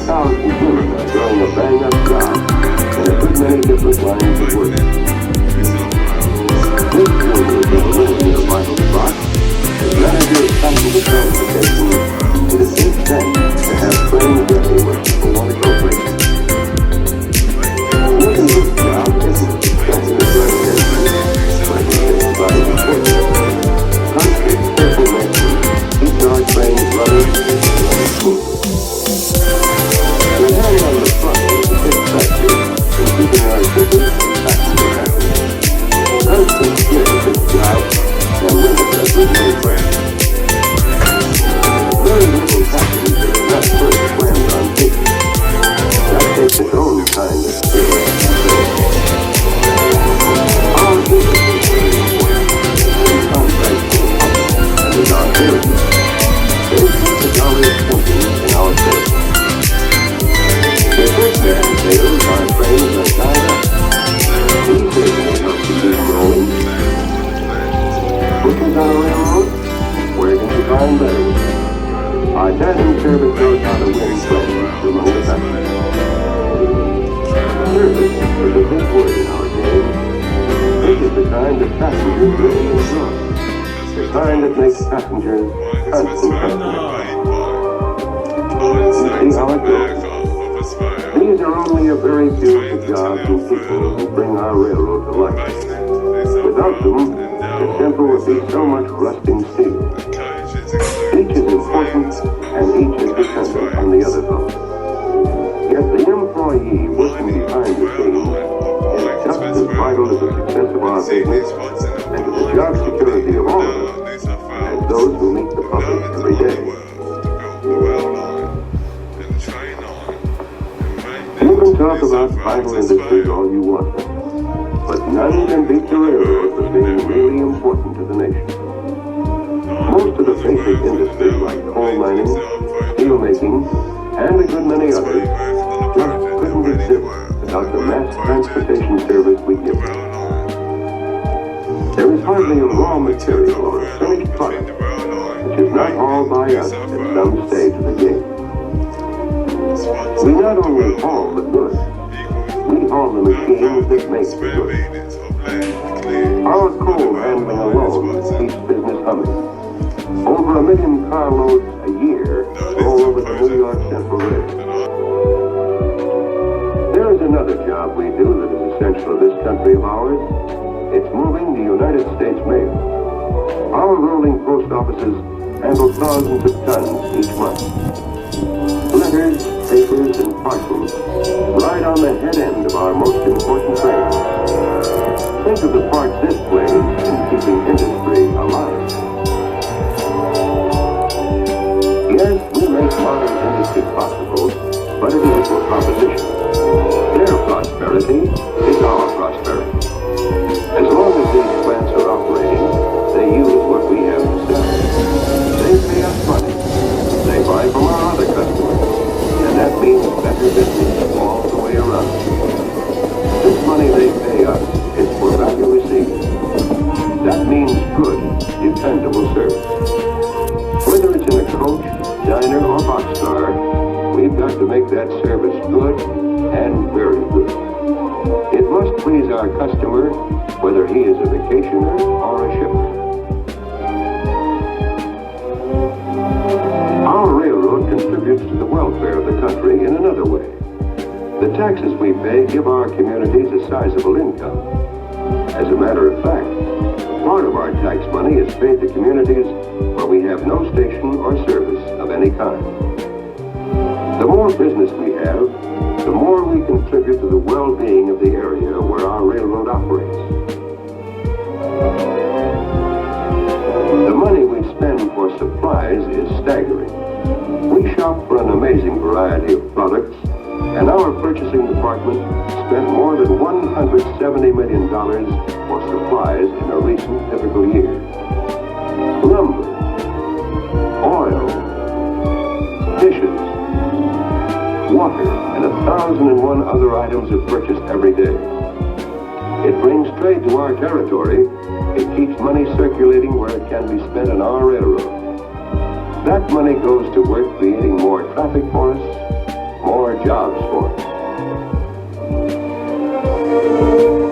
100,000 women are doing a bang-up job in a good many different lines of work. This woman is in a vital spot. As manager of passenger transportation, it is his intent to have friends everywhere who want to go places. Working this job isn't just a recreation, but it's vital important. Constant careful maintenance keeps our trains running smoothly. The hand on the front is a big factor in keeping our shippers and passenger happy. Constant care of this job can limit our goodwill brand. Very little happens if it's not first planned on taking. That takes its own kind of skill. Our business is very important. In contrast to the public and in our business, they keep the dollars pumping in our sales. The first man sales our trains are tied up. These days help to keep rolling. Which is our railroad? Where can you find better ones? Our tandem service knows how to win friends among the passengers. Service is a big word in our game. This is the kind that passengers really enjoy. The kind that makes passengers constant customers. See how it goes. These are only a very few of the jobs and people who bring our railroad to life. Without them, the temple would be so much rusting steel. Each is important, and each is dependent on the other fellow. Yet the employee working behind the scenes is just as vital to the success of our business and to the job security of all of us as those who meet the public every day. You can talk about vital industries all you want, but none can beat the railroad for being really important to the nation. Most of the basic industries like coal mining, steel making, and a good many others just couldn't exist without the mass transportation service we give them. There is hardly a raw material or a finished product which is not all by us at some stage of the game. We not only haul the goods, we haul the machines that make the goods. Our coal handling alone keeps business humming. Over 1 million carloads a year roll over the New York Central Railroad. There is another job we do that is essential to this country of ours. It's moving the United States mail. Our rolling post offices handle thousands of tons each month. Letters, papers, and parcels ride on the head end of our most important trains. Think of the part this plays in keeping industry alive. Yes, we make modern industry possible, but it is for competition. Their prosperity is our prosperity. As long as these plants are operating, they use what we have to sell. They pay us money. They buy from our other customers, and that means better business all the way around. This money they pay us is for value received. That means good, dependable service. Whether it's in a coach, diner, or boxcar, we've got to make that service good and very good. It must please our customer, whether he is a vacationer or a shipper. Our railroad contributes to the welfare of the country in another way. The taxes we pay give our communities a sizable income. As a matter of fact, part of our tax money is paid to communities where we have no station or service of any kind. The more business we have, the more we contribute to the well-being of the area where our railroad operates. The money we spend for supplies is staggering. We shop for an amazing variety of products, and our purchasing department spent more than $170 million for supplies in a recent typical year. Lumber, oil, dishes, water, and 1,001 other items are purchased every day. It brings trade to our territory. It keeps money circulating where it can be spent on our railroad. That money goes to work creating more traffic for us, more jobs for us.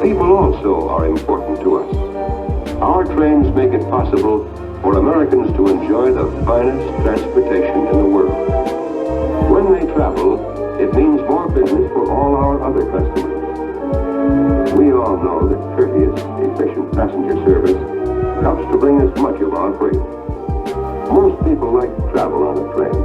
People also are important to us. Our trains make it possible for Americans to enjoy the finest transportation in the world. When they travel, it means more business for all our other customers. We all know that courteous, efficient passenger service helps to bring us much of our freight. Most people like to travel on a train,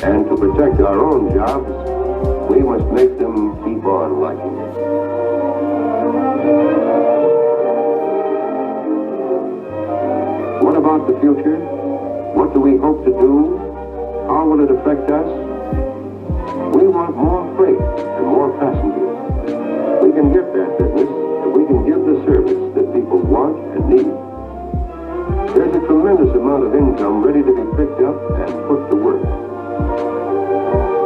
and to protect our own jobs, we must make them keep on liking it. What about the future? What do we hope to do? How will it affect us? We want more freight and more passengers. We can get that business if we can give the service that people want and need. There's a tremendous amount of income ready to be picked up and put to work.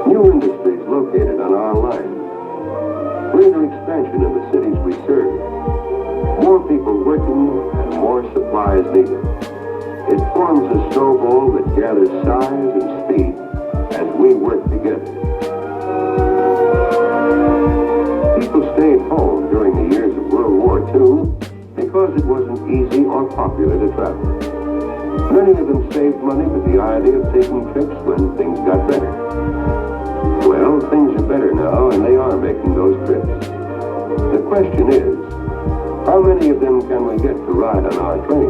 New industries located on our line. Greater expansion in the cities we serve. More people working and more supplies needed. It forms a snowball that gathers size and speed as we work together. People stayed home during the years of World War II because it wasn't easy or popular to travel. Many of them saved money with the idea of taking trips when things got better. Well, things are better now, and they are making those trips. The question is, how many of them can we get to ride on our train?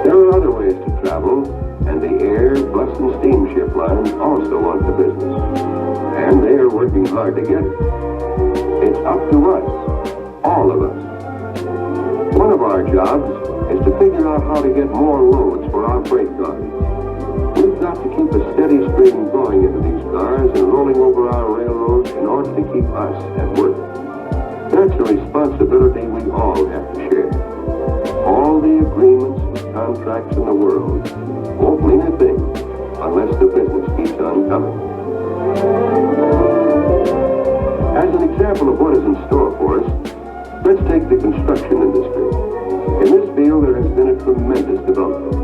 There are other ways to travel, and the air, bus, and steamship lines also want the business. And they are working hard to get it. It's up to us, all of us. One of our jobs is to figure out how to get more loads for our freight cars. We've got to keep a steady stream going into these cars and rolling over our railroads in order to keep us at work. That's a responsibility we all have to share. All the agreements and contracts in the world won't mean a thing unless the business keeps on coming. As an example of what is in store for us, let's take the construction industry. In this field, there has been a tremendous development.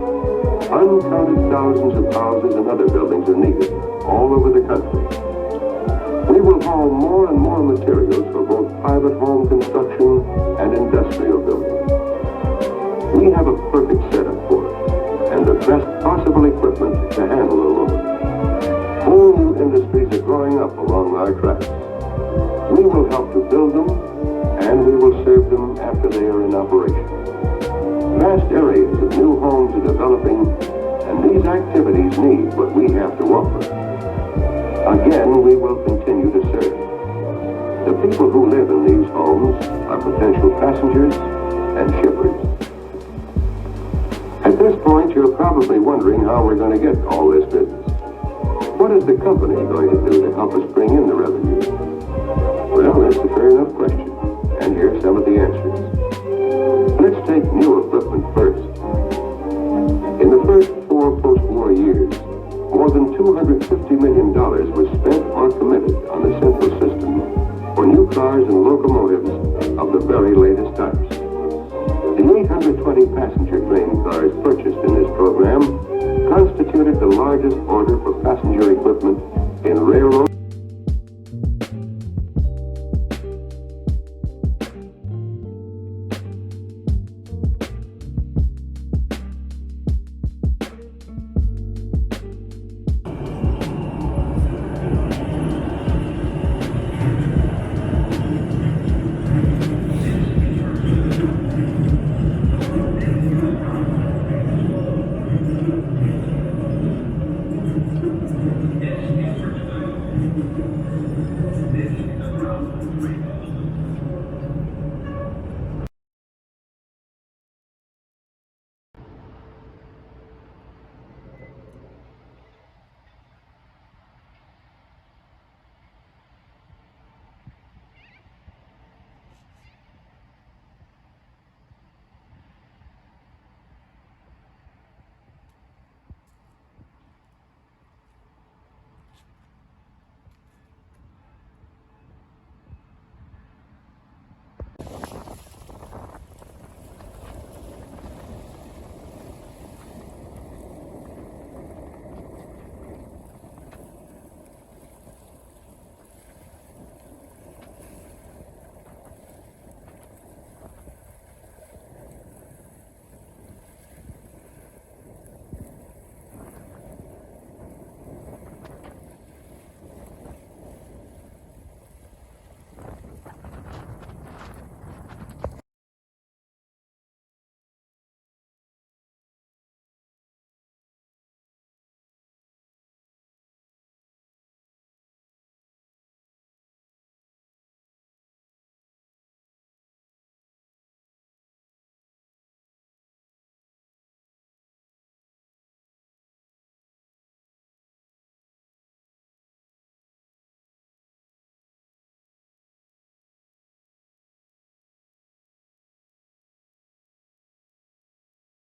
Uncounted thousands of houses and other buildings are needed all over the country. We will haul more and more materials for both private home construction and industrial building. We have a perfect setup for it, and the best possible equipment to handle the load. Whole new industries are growing up along our tracks. We will help to build them, and we will serve them after they are in operation. Vast areas of new homes are developing, and these activities need what we have to offer. Again, we will continue to serve. The people who live in these homes are potential passengers and shippers. At this point, you're probably wondering how we're going to get all this business. What is the company going to do to help us bring in the revenue? Well, that's a fair enough question, and here's some of the answers. Let's take new equipment first. In the first 4 post-war years, more than $250 million was spent or committed on the Central System for new cars and locomotives of the very latest types. The 820 passenger train cars purchased in this program constituted the largest order for passenger equipment in railroad.